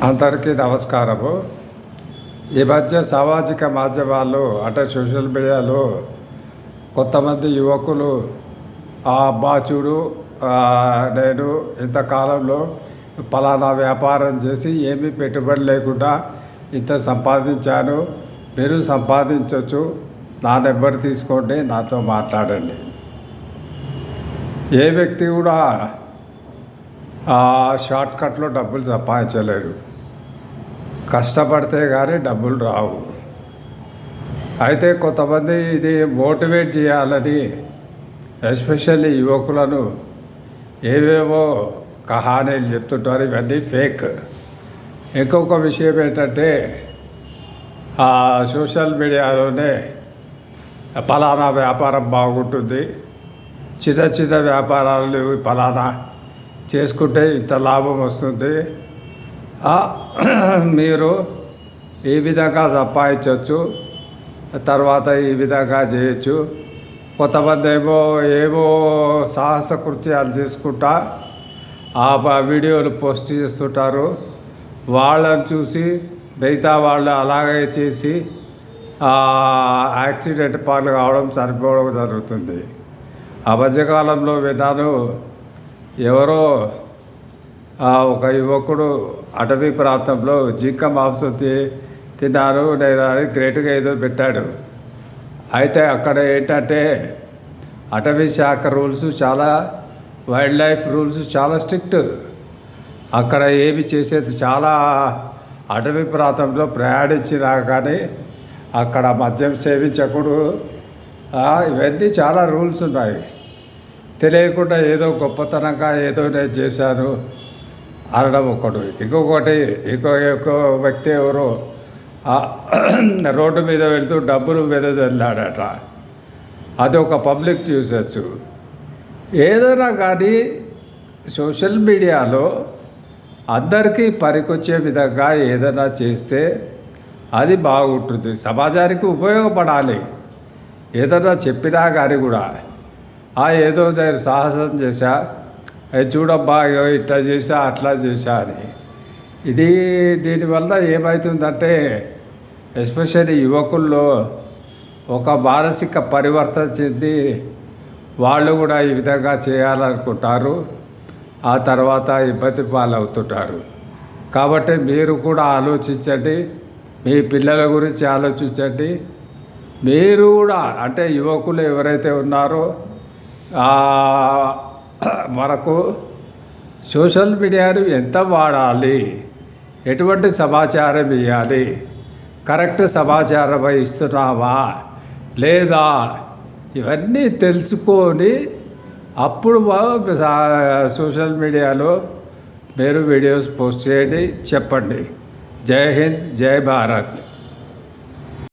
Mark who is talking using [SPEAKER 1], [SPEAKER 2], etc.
[SPEAKER 1] అందరికీ నమస్కారము. ఈ మధ్య సామాజిక మాధ్యమాల్లో అంటే సోషల్ మీడియాలో కొంతమంది యువకులు అబ్బా చూడు, నేను ఇంతకాలంలో పలానా వ్యాపారం చేసి ఏమీ పెట్టుబడి లేకుండా ఇంత సంపాదించాను, మీరు సంపాదించవచ్చు, నా నెంబర్ తీసుకోండి, నాతో మాట్లాడండి. ఏ వ్యక్తి కూడా షార్ట్కట్లో డబ్బులు సంపాదించలేడు. కష్టపడితే కానీ డబ్బులు రావు. అయితే కొంతమంది ఇది మోటివేట్ చేయాలని ఎస్పెషల్లీ యువకులను ఏవేవో కహానీలు చెప్తుంటారు. ఇవన్నీ ఫేక్. ఇంకొక విషయం ఏంటంటే సోషల్ మీడియాలోనే పలానా వ్యాపారం బాగుంటుంది, చిన్న చిన్న వ్యాపారాలు పలానా చేసుకుంటే ఇంత లాభం వస్తుంది, మీరు ఈ విధంగా సంపాదించవచ్చు, తర్వాత ఈ విధంగా చేయొచ్చు. కొంతమంది ఏవో సాహస కృత్యాలు చేసుకుంటా ఆ వీడియోలు పోస్ట్ చేస్తుంటారు. వాళ్ళని చూసి మిగతా వాళ్ళు అలాగే చేసి యాక్సిడెంట్ పాలు కావడం, చనిపోవడం జరుగుతుంది. ఆ మధ్యకాలంలో విన్నాను, ఎవరో ఒక యువకుడు అటవీ ప్రాంతంలో జింక మాంసం తిన్నారు, నేను అది గ్రేట్గా ఏదో పెట్టాడు. అయితే అక్కడ ఏంటంటే అటవీ శాఖ రూల్స్ చాలా, వైల్డ్ లైఫ్ రూల్స్ చాలా స్ట్రిక్ట్. అక్కడ ఏమి చేసేది చాలా, అటవీ ప్రాంతంలో ప్రయాణించినా కానీ అక్కడ మద్యం సేవించకూడదు, ఇవన్నీ చాలా రూల్స్ ఉన్నాయి. తెలియకుండా ఏదో గొప్పతనంగా ఏదో నేను చేశాను అనడం ఒకటి. ఇంకో వ్యక్తి ఎవరో రోడ్డు మీద వెళ్తూ డబ్బులు వెదజల్లాడట. అది ఒక పబ్లిక్ న్యూసెస్. ఏదైనా కానీ సోషల్ మీడియాలో అందరికీ పనికొచ్చే విధంగా ఏదైనా చేస్తే అది బాగుంటుంది, సమాజానికి ఉపయోగపడాలి. ఏదైనా చెప్పినా కానీ కూడా ఏదో నేను సాహసం చేశా, చూడబ్బా ఇట్లా చేశా అట్లా చేశా అని. దీనివల్ల ఏమవుతుందంటే ఎస్పెషల్లీ యువకుల్లో ఒక మానసిక పరివర్తన చెంది వాళ్ళు కూడా ఈ విధంగా చేయాలనుకుంటారు, ఆ తర్వాత ఇబ్బంది పాలవుతుంటారు. కాబట్టి మీరు కూడా ఆలోచించండి, మీ పిల్లల గురించి ఆలోచించండి. మీరు కూడా అంటే యువకులు ఎవరైతే ఉన్నారో మనకు సోషల్ మీడియాను ఎంత వాడాలి, ఎటువంటి సమాచారం ఇవ్వాలి, కరెక్ట్ సమాచారం ఇస్తున్నావా లేదా, ఇవన్నీ తెలుసుకొని అప్పుడు సోషల్ మీడియాలో మీరు వీడియోస్ పోస్ట్ చేయండి, చెప్పండి. జై హింద్, జై భారత్.